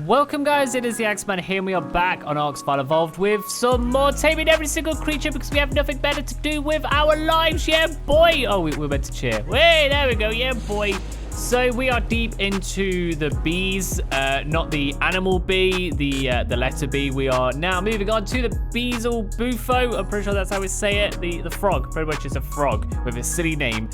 Welcome guys, it is the AxeMan here and we are back on ArxVile Evolved with some more taming every single creature because we have nothing better to do with our lives, yeah boy! Oh, we're meant to cheer. Hey, there we go, yeah boy! So we are deep into the bees, not the animal bee, the letter B. We are now moving on to the Beelzebufo. I'm pretty sure that's how we say it. The frog, pretty much is a frog with a silly name,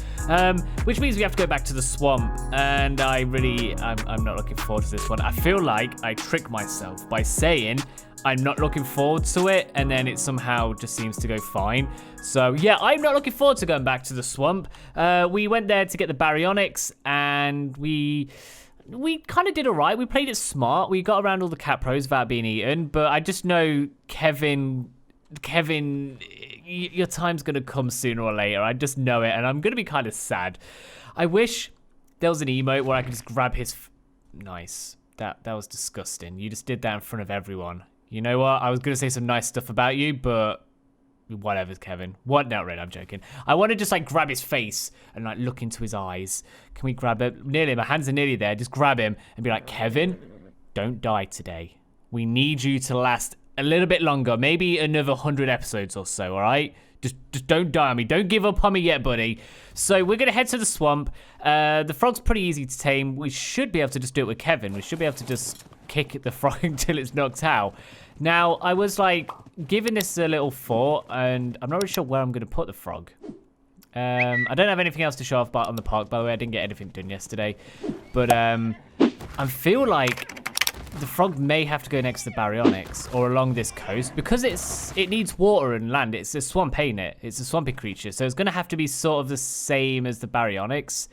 which means we have to go back to the swamp. And I'm not looking forward to this one. I feel like I tricked myself by saying I'm not looking forward to it, and then it somehow just seems to go fine. So yeah, I'm not looking forward to going back to the swamp. We went there to get the baryonyx, and we kind of did all right. We played it smart. We got around all the cat pros without being eaten, but I just know Kevin, your time's gonna come sooner or later. I just know it, and I'm gonna be kind of sad. I wish there was an emote where I could just grab his. Nice. That was disgusting. You just did that in front of everyone. You know what? I was going to say some nice stuff about you, but whatever, Kevin. What? No, Red, I'm joking. I want to just, like, grab his face and, like, look into his eyes. Can we grab him? Nearly. My hands are nearly there. Just grab him and be like, Kevin, don't die today. We need you to last a little bit longer. Maybe another 100 episodes or so, all right? Just don't die on me. Don't give up on me yet, buddy. So we're going to head to the swamp. The frog's pretty easy to tame. We should be able to just do it with Kevin. We should be able to just kick the frog until it's knocked out. Now, I was like giving this a little thought, and I'm not really sure where I'm going to put the frog. I don't have anything else to show off on the park, by the way. I didn't get anything done yesterday. But I feel like the frog may have to go next to the baryonyx or along this coast because it needs water and land. It's a swamp, ain't it? It's a swampy creature. So it's going to have to be sort of the same as the baryonyx,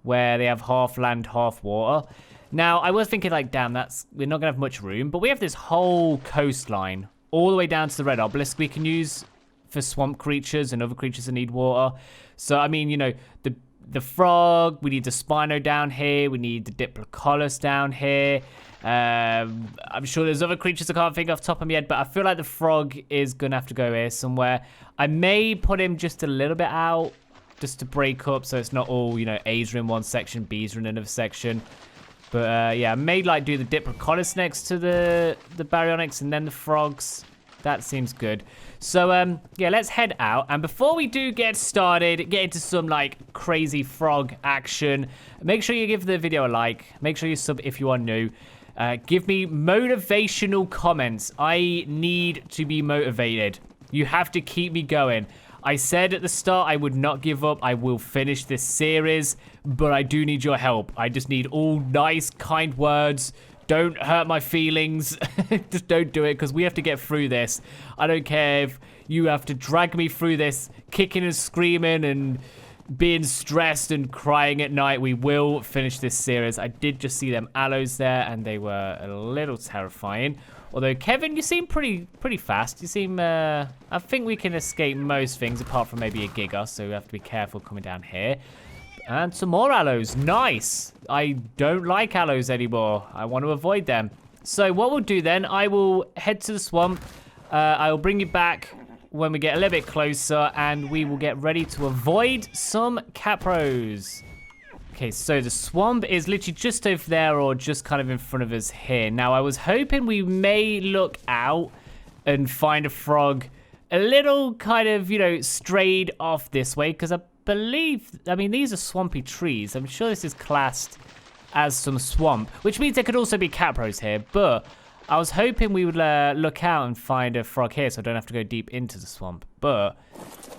where they have half land, half water. Now, I was thinking, like, damn, we're not going to have much room, but we have this whole coastline all the way down to the red obelisk we can use for swamp creatures and other creatures that need water. So, I mean, you know, the frog, we need the Spino down here, we need the Diplocolus down here. I'm sure there's other creatures I can't think off the top of my head, but I feel like the frog is going to have to go here somewhere. I may put him just a little bit out, just to break up so it's not all, you know, A's are in one section, B's are in another section. But yeah, I may like do the Diplocolus next to the baryonyx and then the frogs. That seems good. So yeah, let's head out. And before we do get started, get into some like crazy frog action, make sure you give the video a like. Make sure you sub if you are new. Give me motivational comments. I need to be motivated. You have to keep me going. I said at the start I would not give up. I will finish this series, but I do need your help. I just need all nice, kind words. Don't hurt my feelings. Just don't do it, because we have to get through this. I don't care if you have to drag me through this, kicking and screaming and being stressed and crying at night. We will finish this series. I did just see them aloes there, and they were a little terrifying. Although, Kevin, you seem pretty fast. You seem, I think we can escape most things, apart from maybe a Giga, so we have to be careful coming down here. And some more aloes. Nice. I don't like aloes anymore. I want to avoid them. So what we'll do then, I will head to the swamp. I will bring you back when we get a little bit closer, and we will get ready to avoid some capros. Okay, so the swamp is literally just over there or just kind of in front of us here. Now, I was hoping we may look out and find a frog a little kind of, you know, strayed off this way, because I believe, I mean, these are swampy trees. I'm sure this is classed as some swamp, which means there could also be capros here, but I was hoping we would look out and find a frog here so I don't have to go deep into the swamp, but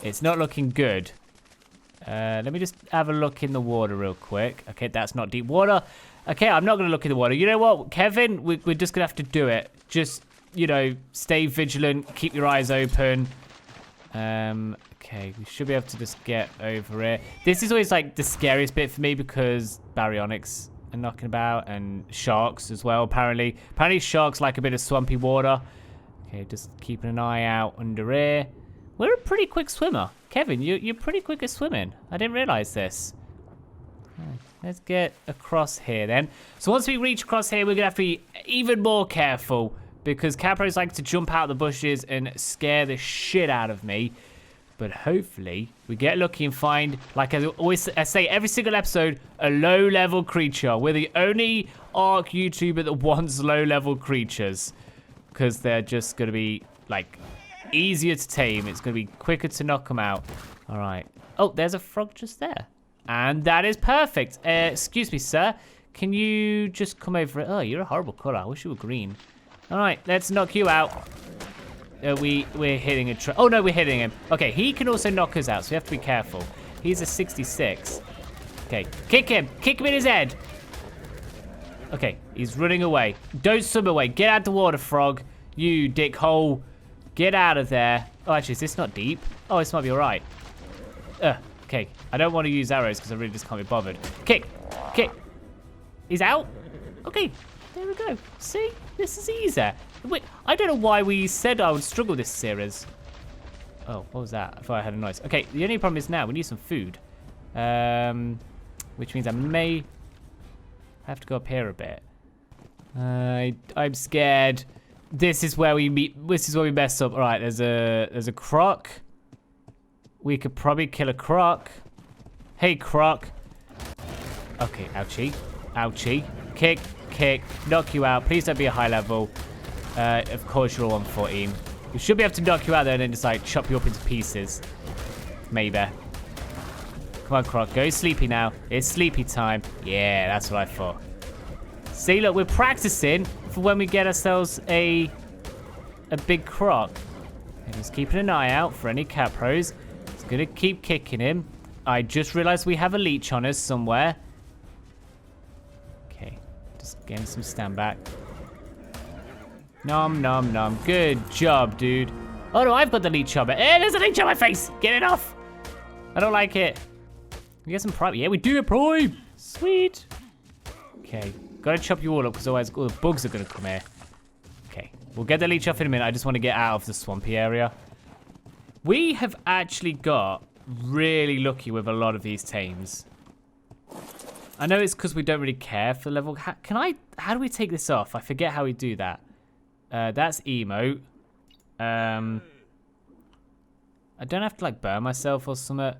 it's not looking good. Let me just have a look in the water real quick. Okay, that's not deep water. Okay, I'm not going to look in the water. You know what, Kevin? We're just going to have to do it. Just, you know, stay vigilant. Keep your eyes open. Okay, we should be able to just get over here. This is always, like, the scariest bit for me because baryonyx are knocking about and sharks as well, apparently. Apparently sharks like a bit of swampy water. Okay, just keeping an eye out under here. We're a pretty quick swimmer. Kevin, you're pretty quick at swimming. I didn't realize this. Let's get across here then. So once we reach across here, we're going to have to be even more careful because capros like to jump out the bushes and scare the shit out of me. But hopefully, we get lucky and find, like I say every single episode, a low-level creature. We're the only Ark YouTuber that wants low-level creatures. Because they're just going to be, like, easier to tame. It's going to be quicker to knock them out. All right. Oh, there's a frog just there. And that is perfect. Excuse me, sir. Can you just come over? Oh, you're a horrible color. I wish you were green. All right, let's knock you out. We're hitting a oh, no, we're hitting him. Okay, he can also knock us out, so we have to be careful. He's a 66. Okay, kick him. Kick him in his head. Okay, he's running away. Don't swim away. Get out the water, frog. You dickhole. Get out of there. Oh, actually, is this not deep? Oh, this might be all right. Okay, I don't want to use arrows because I really just can't be bothered. Kick. Kick. He's out. Okay, there we go. See, this is easier. Wait, I don't know why we said I would struggle this series. Oh, what was that? I thought I had a noise. Okay, the only problem is now we need some food. Which means I may have to go up here a bit. I'm scared. This is where we meet. This is where we mess up. All right, there's a croc. We could probably kill a croc. Hey, croc. Okay, ouchie. Ouchie. Kick, kick, knock you out. Please don't be a high level. Of course you're all 114. We should be able to knock you out there and then just like chop you up into pieces. Maybe. Come on, croc. Go sleepy now. It's sleepy time. Yeah, that's what I thought. See, look, we're practicing for when we get ourselves a big croc. And just keeping an eye out for any capros. It's gonna keep kicking him. I just realized we have a leech on us somewhere. Okay, just getting some stand back. Nom, nom, nom. Good job, dude. Oh, no, I've got the leech on me. Hey, there's a leech on my face. Get it off. I don't like it. We get some prime. Yeah, we do get prime. Sweet. Okay, gotta chop you all up because otherwise all the bugs are gonna come here. Okay, we'll get the leech off in a minute. I just want to get out of the swampy area. We have actually got really lucky with a lot of these tames. I know it's because we don't really care for the level. How do we take this off? I forget how we do that. That's emote. I don't have to like burn myself or something.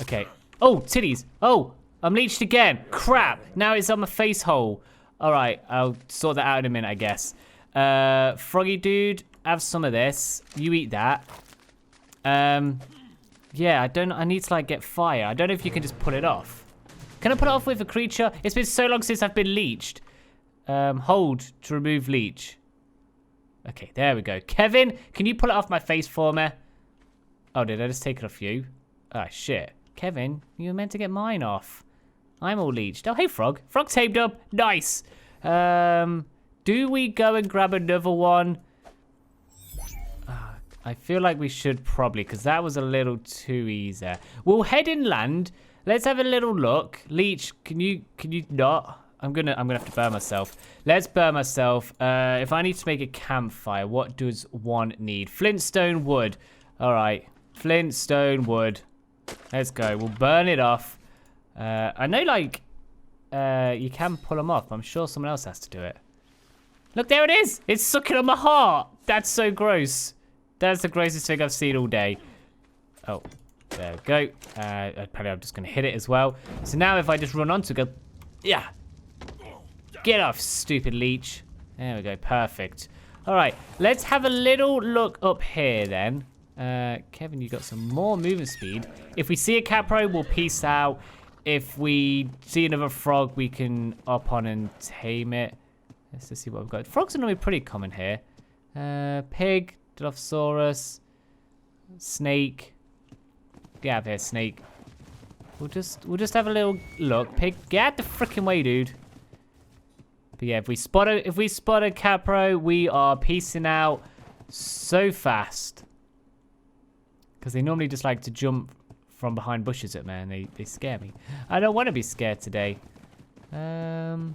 Okay. Oh, titties. Oh, I'm leeched again. Crap. Now it's on my face hole. All right, I'll sort that out in a minute, I guess. Froggy dude, have some of this. You eat that. Yeah, I need to like get fire. I don't know if you can just put it off. Can I put it off with a creature? It's been so long since I've been leeched. Hold to remove leech. Okay, there we go. Kevin, can you pull it off my face for me? Oh, did I just take it off you? Oh, shit. Kevin, you were meant to get mine off. I'm all leeched. Oh, hey, frog. Frog tamed up. Nice. Do we go and grab another one? I feel like we should probably, because that was a little too easy. We'll head inland. Let's have a little look. Leech, can you not? I'm gonna have to burn myself. Let's burn myself. If I need to make a campfire, what does one need? Flintstone wood. All right, flintstone wood. Let's go. We'll burn it off. I know, like, you can pull them off. I'm sure someone else has to do it. Look, there it is. It's sucking on my heart. That's so gross. That's the grossest thing I've seen all day. Oh, there we go. Apparently I'm just gonna hit it as well. So now if I just run onto go, yeah. Get off, stupid leech. There we go, perfect. All right, let's have a little look up here then. Kevin, you got some more movement speed. If we see a capro, we'll peace out. If we see another frog, we can up on and tame it. Let's just see what we've got. Frogs are normally pretty common here. Pig, Dilophosaurus, snake. Get out of here, snake. We'll just have a little look. Pig, get out the freaking way, dude. But yeah, if we spot a capro, we are piecing out so fast. Because they normally just like to jump from behind bushes at me, and they scare me. I don't want to be scared today. Hello,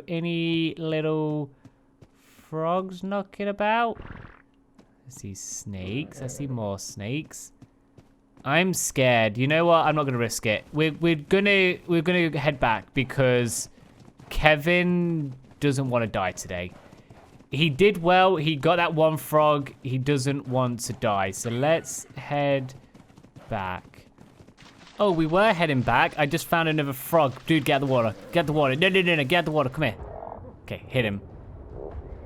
any little frogs knocking about? I see snakes. I see more snakes. I'm scared. You know what? I'm not gonna risk it. We're gonna head back because Kevin doesn't want to die today. he did well. He got that one frog. He doesn't want to die. So let's head back. Oh, we were heading back. I just found another frog. Dude, get out the water. Get the water. No, get out the water. Come here. Okay, hit him.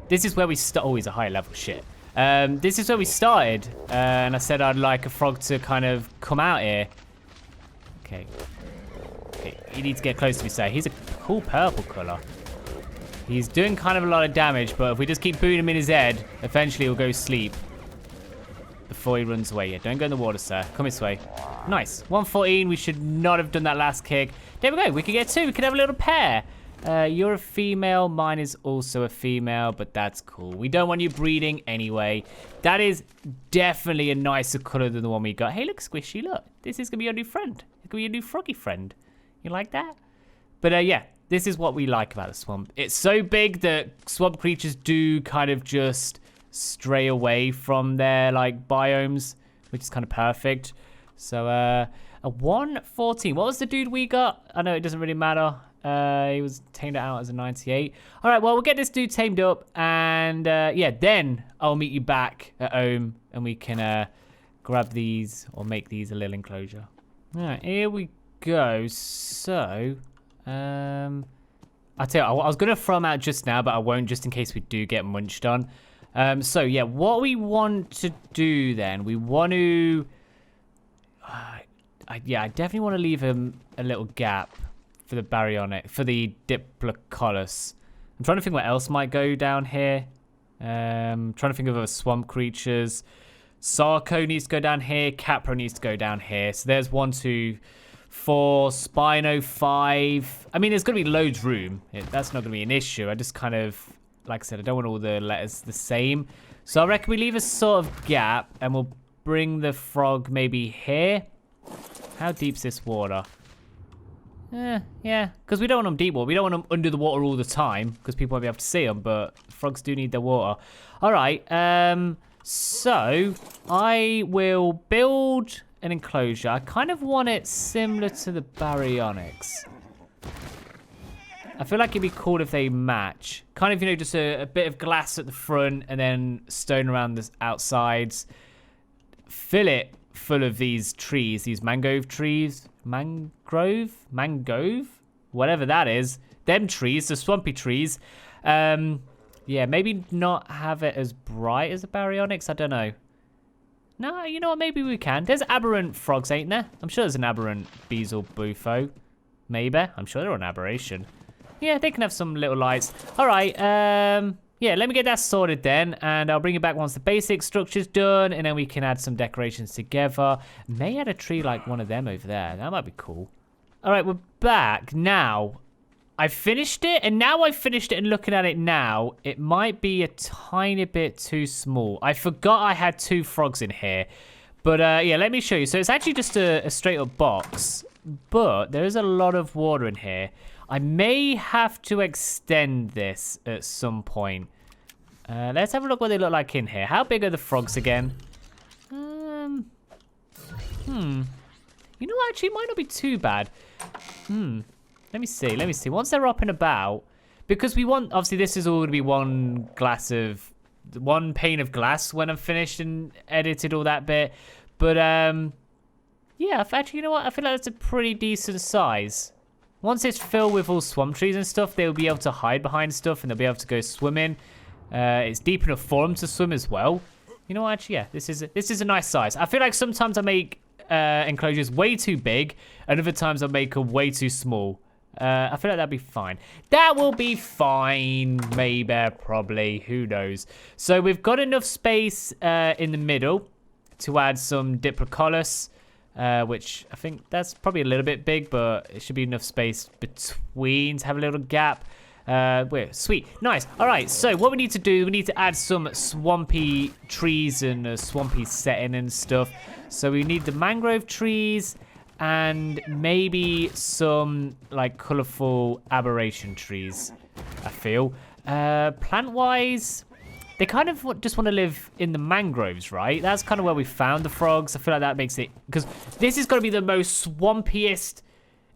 This is where we start. Oh, he's a high level. Shit. This is where we started. And I said I'd like a frog to kind of come out here. Okay. Okay, he needs to get close to me, sir. He's a cool purple color. He's doing kind of a lot of damage, but if we just keep booting him in his head, eventually he'll go sleep before he runs away. Yeah, don't go in the water, sir. Come this way. Nice. 114. We should not have done that last kick. There we go. We could get two. We could have a little pair. You're a female. Mine is also a female, but that's cool. We don't want you breeding anyway. That is definitely a nicer color than the one we got. Hey, look, Squishy, look. This is going to be your new friend. It's going to be your new froggy friend. You like that? But yeah, this is what we like about the swamp. It's so big that swamp creatures do kind of just stray away from their like biomes, which is kind of perfect. So a 114. What was the dude we got? I know it doesn't really matter. He was tamed out as a 98. All right, well, we'll get this dude tamed up, and yeah, then I'll meet you back at home, and we can grab these or make these a little enclosure. All right, here we go. So I'll tell you, I was gonna throw them out just now, but I won't, just in case we do get munched on. So yeah, what we want to do then, we want to I definitely want to leave him a little gap for the baryonyx, for the Diplocolus. I'm trying to think what else might go down here. Trying to think of other swamp creatures. Sarco needs to go down here. Capra needs to go down here. So there's 1, 2, 4. Spino 5. I mean, there's going to be loads room. That's not going to be an issue. I just kind of, like I said, I don't want all the letters the same. So I reckon we leave a sort of gap, and we'll bring the frog maybe here. How deep's this water? Yeah, because we don't want them deep water. We don't want them under the water all the time, because people won't be able to see them, but frogs do need their water. All right, so I will build an enclosure. I kind of want it similar to the baryonyx. I feel like it'd be cool if they match. Kind of, you know, just a bit of glass at the front and then stone around the outsides. Fill it full of these trees, these mangrove trees. Mangrove? Whatever that is. Them trees, the swampy trees. Yeah, maybe not have it as bright as the baryonyx. I don't know. No, you know what? Maybe we can. There's aberrant frogs, ain't there? I'm sure there's an aberrant Beelzebufo. Maybe. I'm sure they're an aberration. Yeah, they can have some little lights. All right. Yeah, let me get that sorted then, and I'll bring it back once the basic structure's done, and then we can add some decorations together. May add a tree like one of them over there. That might be cool. All right, we're back. Now, I finished it, and now I've finished it and looking at it now, it might be a tiny bit too small. I forgot I had 2 frogs in here. But yeah, let me show you. So it's actually just a straight up box, but there is a lot of water in here. I may have to extend this at some point. Let's have a look what they look like in here. How big are the frogs again? You know, actually, it might not be too bad. Let me see. Once they're up and about, because we want, obviously, this is all going to be one pane of glass when I'm finished and edited all that bit. But, yeah, actually, you know what? I feel like that's a pretty decent size. Once it's filled with all swamp trees and stuff, they'll be able to hide behind stuff and they'll be able to go swimming. It's deep enough for them to swim as well. You know what? Actually, yeah, this is a nice size. I feel like sometimes I make enclosures way too big, and other times I make them way too small. I feel like that'd be fine. That will be fine, maybe, probably. Who knows? So we've got enough space in the middle to add some Diplocolus. Which I think that's probably a little bit big, but it should be enough space between to have a little gap. Sweet, nice. All right, so what we need to do, we need to add some swampy trees and a swampy setting and stuff. So we need the mangrove trees and maybe some like colorful aberration trees, I feel. Plant-wise, they kind of just want to live in the mangroves, right? That's kind of where we found the frogs. I feel like that makes it... Because this is going to be the most swampiest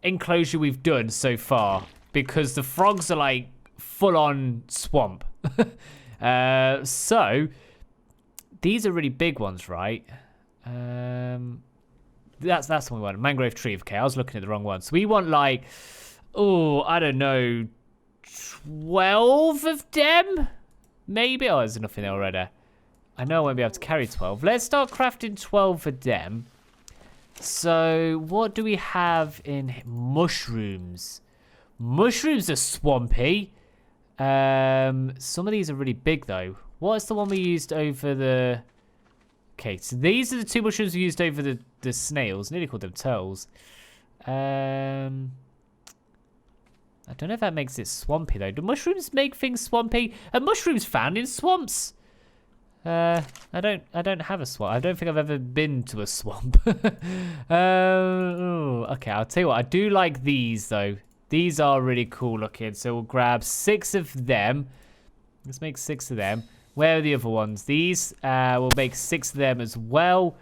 enclosure we've done so far. Because the frogs are like full-on swamp. So, these are really big ones, right? That's the one we want. Mangrove tree. Okay, I was looking at the wrong one. So we want like, oh, I don't know, 12 of them? Maybe? Oh, there's enough in there already. I know I won't be able to carry 12. Let's start crafting 12 of them. So, what do we have in mushrooms? Mushrooms are swampy. Some of these are really big, though. What is the one we used over the... Okay, so these are the 2 mushrooms we used over the snails. Nearly called them turtles. I don't know if that makes it swampy, though. Do mushrooms make things swampy? Are mushrooms found in swamps? I don't have a swamp. I don't think I've ever been to a swamp. Okay, I'll tell you what. I do like these, though. These are really cool looking. So we'll grab 6 of them. Let's make 6 of them. Where are the other ones? These, we'll make 6 of them as well.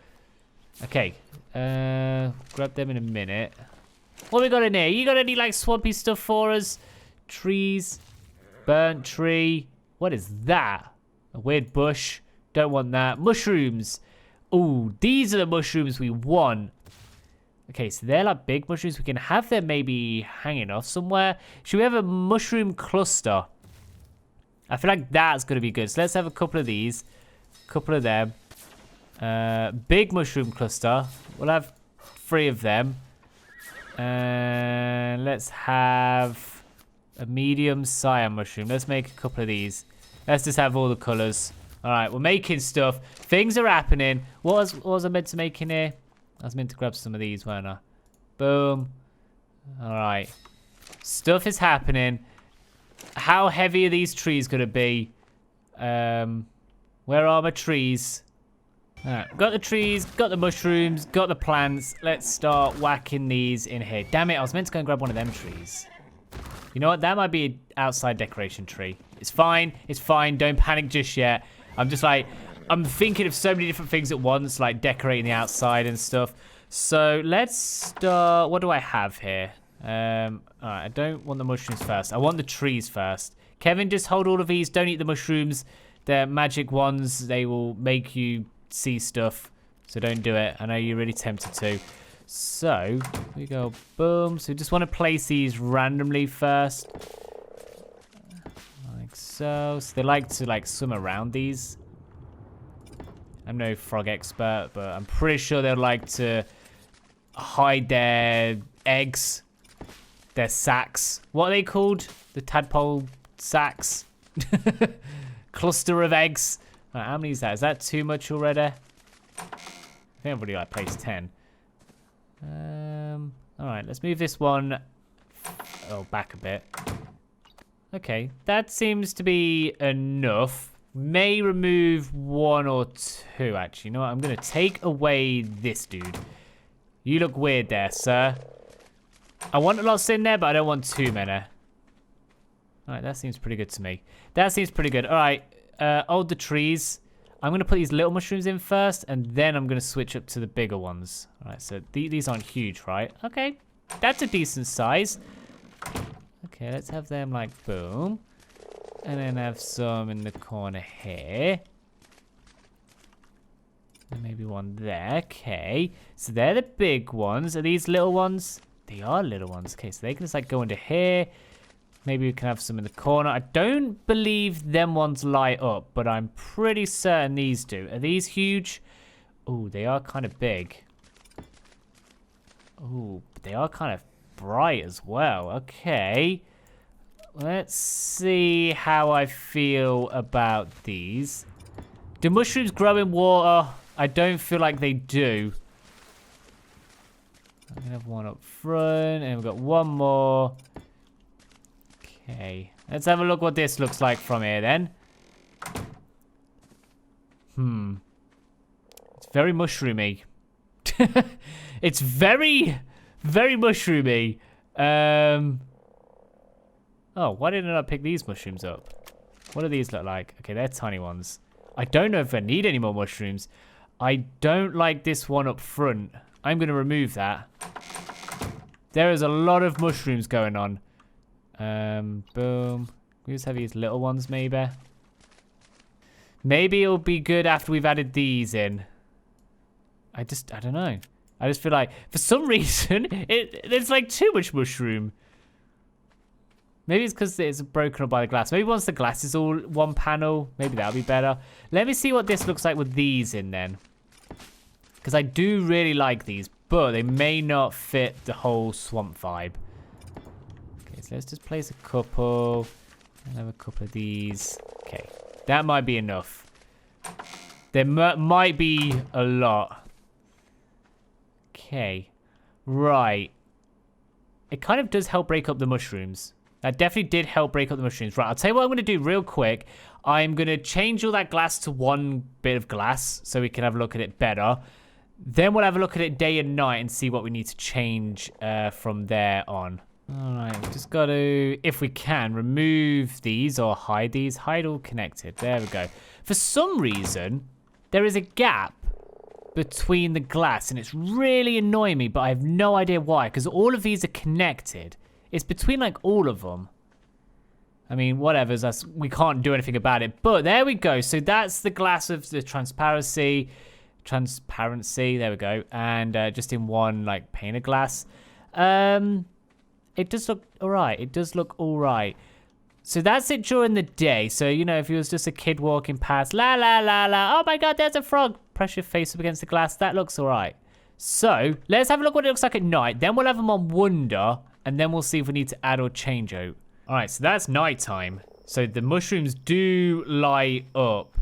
Okay. Grab them in a minute. What we got in here? You got any, like, swampy stuff for us? Trees. Burnt tree. What is that? A weird bush. Don't want that. Mushrooms. Ooh, these are the mushrooms we want. Okay, so they're like big mushrooms. We can have them maybe hanging off somewhere. Should we have a mushroom cluster? I feel like that's going to be good. So let's have a couple of these. A couple of them. Big mushroom cluster. We'll have 3 of them. And let's have a medium cyan mushroom. Let's make a couple of these. Let's just have all the colors. All right, we're making stuff. Things are happening. What was I meant to make in here? I was meant to grab some of these, weren't I? Boom. All right. Stuff is happening. How heavy are these trees going to be? Where are my trees? All right, got the trees, got the mushrooms, got the plants. Let's start whacking these in here. Damn it, I was meant to go and grab one of them trees. You know what? That might be an outside decoration tree. It's fine. It's fine. Don't panic just yet. I'm just like, I'm thinking of so many different things at once, like decorating the outside and stuff. So let's start. What do I have here? All right, I don't want the mushrooms first. I want the trees first. Kevin, just hold all of these. Don't eat the mushrooms. They're magic ones. They will make you see stuff. So don't do it. I know you're really tempted to. So we go boom. So we just want to place these randomly first. Like so. So they like to like swim around these. I'm no frog expert, but I'm pretty sure they'd like to hide their eggs. Their sacks. What are they called? The tadpole sacks. Cluster of eggs. Right, how many is that? Is that too much already? I think I've already like placed 10. Alright, let's move this one back a bit. Okay, that seems to be enough. May remove 1 or 2, actually. You know what? I'm going to take away this dude. You look weird there, sir. I want a lot in there, but I don't want too many. Alright, that seems pretty good to me. That seems pretty good. Alright, hold the trees. I'm going to put these little mushrooms in first, and then I'm going to switch up to the bigger ones. Alright, so these aren't huge, right? Okay, that's a decent size. Okay, let's have them like boom. And then have some in the corner here. And maybe one there. Okay, so they're the big ones. Are these little ones? They are little ones. Okay, so they can just like go into here. Maybe we can have some in the corner. I don't believe them ones light up, but I'm pretty certain these do. Are these huge? Oh, they are kind of big. Oh, but they are kind of bright as well. Okay. Let's see how I feel about these. Do mushrooms grow in water? I don't feel like they do. I'm going to have one up front, and we've got one more. Okay, let's have a look what this looks like from here then. It's very mushroomy. It's very, very mushroomy. Oh, why didn't I pick these mushrooms up? What do these look like? Okay, they're tiny ones. I don't know if I need any more mushrooms. I don't like this one up front. I'm going to remove that. There is a lot of mushrooms going on. Boom. We just have these little ones, maybe. Maybe it'll be good after we've added these in. I don't know. I just feel like, for some reason, it's like too much mushroom. Maybe it's because it's broken up by the glass. Maybe once the glass is all one panel, maybe that'll be better. Let me see what this looks like with these in then. Because I do really like these, but they may not fit the whole swamp vibe. Okay, so let's just place a couple. And have a couple of these. Okay, that might be enough. There might be a lot. Okay, right. It kind of does help break up the mushrooms. That definitely did help break up the mushrooms. Right, I'll tell you what I'm going to do real quick. I'm going to change all that glass to one bit of glass so we can have a look at it better. Then we'll have a look at it day and night and see what we need to change from there on. All right, we've just got to, if we can, remove these or hide these. Hide all connected. There we go. For some reason, there is a gap between the glass, and it's really annoying me, but I have no idea why, because all of these are connected. It's between, like, all of them. I mean, whatever. We can't do anything about it. But there we go. So that's the glass of the transparency. There we go. And just in one, like, pane of glass. It does look all right. It does look all right. So that's it during the day. So, you know, if it was just a kid walking past, la, la, la, la. Oh, my God, there's a frog. Press your face up against the glass. That looks all right. So let's have a look what it looks like at night. Then we'll have them on Wonder. And then we'll see if we need to add or change out. All right, so that's nighttime. So the mushrooms do light up.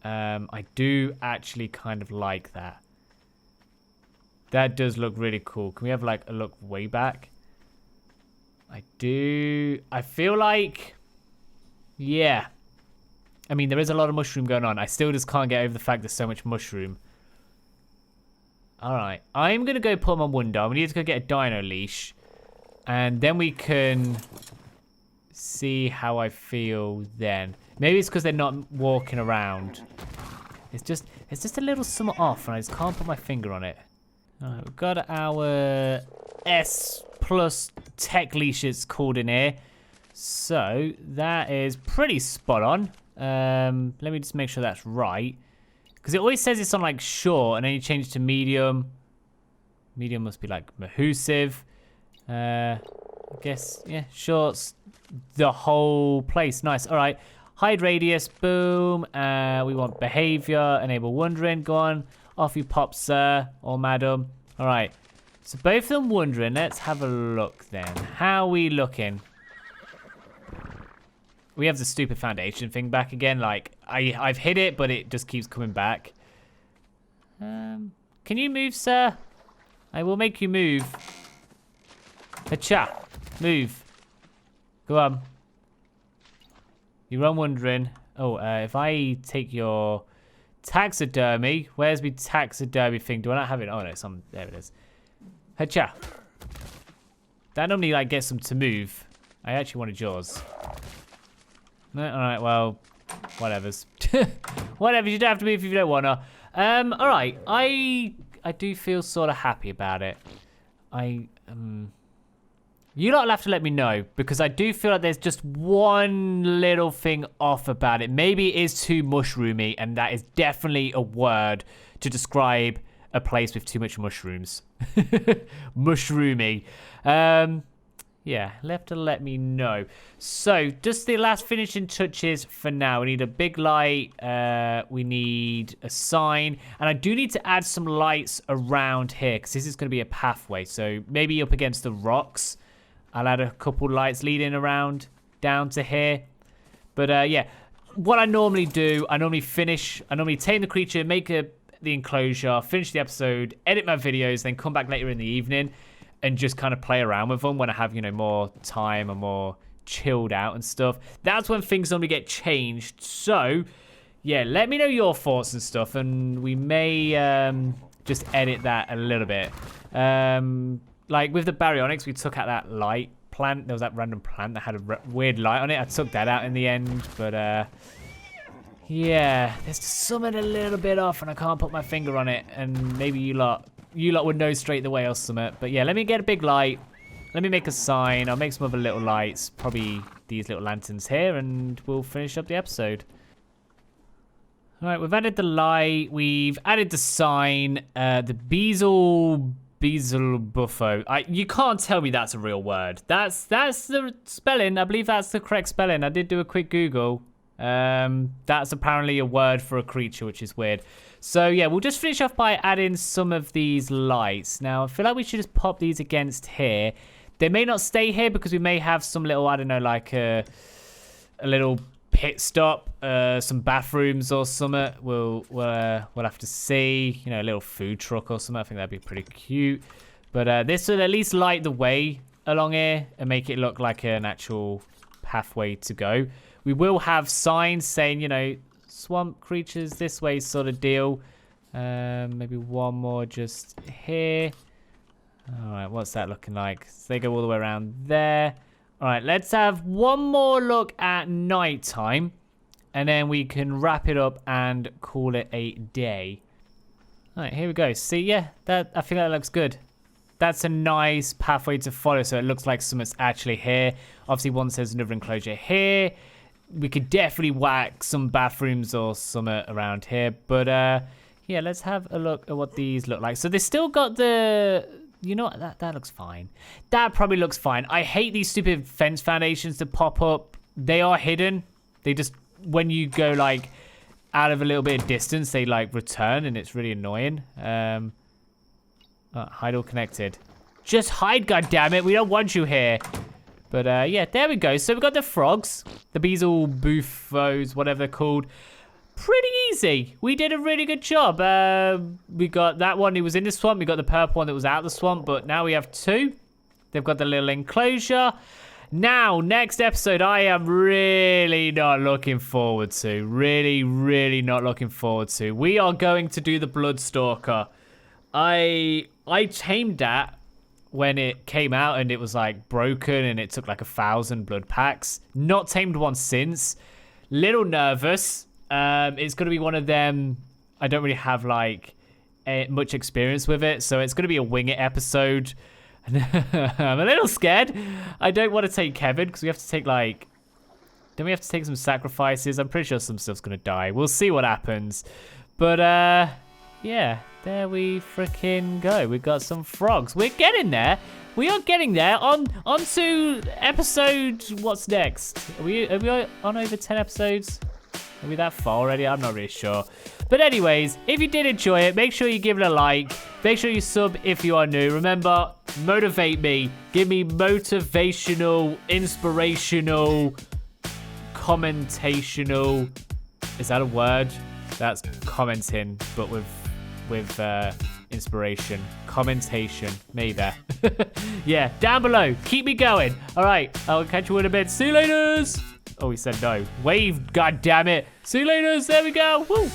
I do actually kind of like that. That does look really cool. Can we have like a look way back? I do. I feel like, yeah. I mean, there is a lot of mushroom going on. I still just can't get over the fact there's so much mushroom. All right, I'm going to go put them on Wonder. We need to go get a dino leash. And then we can see how I feel then. Maybe it's because they're not walking around. It's just a little something off, and I just can't put my finger on it. All right, we've got our S+ tech leashes called in here. So that is pretty spot on. Let me just make sure that's right. Because it always says it's on like short, and then you change it to medium. Medium must be like mahoosive. I guess, yeah, shorts the whole place. Nice. All right. Hide radius. Boom. We want behavior. Enable wondering. Go on. Off you pop, sir or madam. All right. So both of them wondering. Let's have a look then. How are we looking? We have the stupid foundation thing back again. Like, I've hit it, but it just keeps coming back. Can you move, sir? I will make you move. Hacha. Move. Go on. You run wondering. Oh, if I take your taxidermy. Where's my taxidermy thing? Do I not have it? Oh, no, it's on. There it is. Hacha. That normally, like, gets them to move. I actually wanted yours. No, all right, well, whatever's. Whatever, you don't have to move if you don't want to. All right, I do feel sort of happy about it. You lot will have to let me know, because I do feel like there's just one little thing off about it. Maybe it is too mushroomy, and that is definitely a word to describe a place with too much mushrooms. Mushroomy. Yeah, left to let me know. So, just the last finishing touches for now. We need a big light. We need a sign. And I do need to add some lights around here, because this is going to be a pathway. So, maybe up against the rocks. I'll add a couple lights leading around down to here. But, yeah, what I normally do, I normally tame the creature, make the enclosure, finish the episode, edit my videos, then come back later in the evening and just kind of play around with them when I have, you know, more time and more chilled out and stuff. That's when things normally get changed. So, yeah, let me know your thoughts and stuff, and we may just edit that a little bit. Like with the baryonyx, we took out that light plant. There was that random plant that had a weird light on it. I took that out in the end, but yeah, there's just something a little bit off, and I can't put my finger on it. And maybe you lot would know straight away or something. But yeah, let me get a big light. Let me make a sign. I'll make some other little lights, probably these little lanterns here, and we'll finish up the episode. All right, we've added the light. We've added the sign. The Beelzebufo. You can't tell me that's a real word. That's the spelling. I believe that's the correct spelling. I did do a quick Google. That's apparently a word for a creature, which is weird. So yeah, we'll just finish off by adding some of these lights. Now, I feel like we should just pop these against here. They may not stay here because we may have some little, I don't know, like a little pit stop, some bathrooms or something. We'll have to see. You know, a little food truck or something. I think that'd be pretty cute. But this will at least light the way along here and make it look like an actual pathway to go. We will have signs saying, you know, swamp creatures this way sort of deal. Maybe one more just here. All right, what's that looking like? So they go all the way around there. All right, let's have one more look at nighttime, and then we can wrap it up and call it a day. All right, here we go. See, yeah, I think that looks good. That's a nice pathway to follow, so it looks like something's actually here. Obviously, once there's another enclosure here, we could definitely whack some bathrooms or something around here. But yeah, let's have a look at what these look like. So they still got the... You know what? That looks fine. That probably looks fine. I hate these stupid fence foundations to pop up. They are hidden. They just, when you go like out of a little bit of distance, they like return, and it's really annoying. Hide all connected. Just hide, goddammit. We don't want you here. But yeah, there we go. So we got the frogs, the Beelzebufos, whatever they're called. Pretty easy. We did a really good job. We got that one who was in the swamp. We got the purple one that was out of the swamp. But now we have two. They've got the little enclosure. Now, next episode, I am really not looking forward to. Really not looking forward to. We are going to do the Bloodstalker. I tamed that when it came out and it was like broken and it took like 1,000 blood packs. Not tamed one since. Little nervous. It's going to be one of them. I don't really have like much experience with it, so it's going to be a wing it episode. I'm a little scared. I don't want to take Kevin because we have to take like... Then we have to take some sacrifices. I'm pretty sure some stuff's going to die. We'll see what happens. But yeah, there we freaking go. We've got some frogs. We're getting there. We are getting there. On to episode... What's next? Are we on over 10 episodes? Are we that far already? I'm not really sure. But anyways, if you did enjoy it, make sure you give it a like. Make sure you sub if you are new. Remember, motivate me. Give me motivational, inspirational, commentational. Is that a word? That's commenting, but with inspiration. Commentation. Maybe. Yeah, down below. Keep me going. All right, I'll catch you in a bit. See you later. Oh, he said no. Wave, goddammit. See you later. There we go. Woo.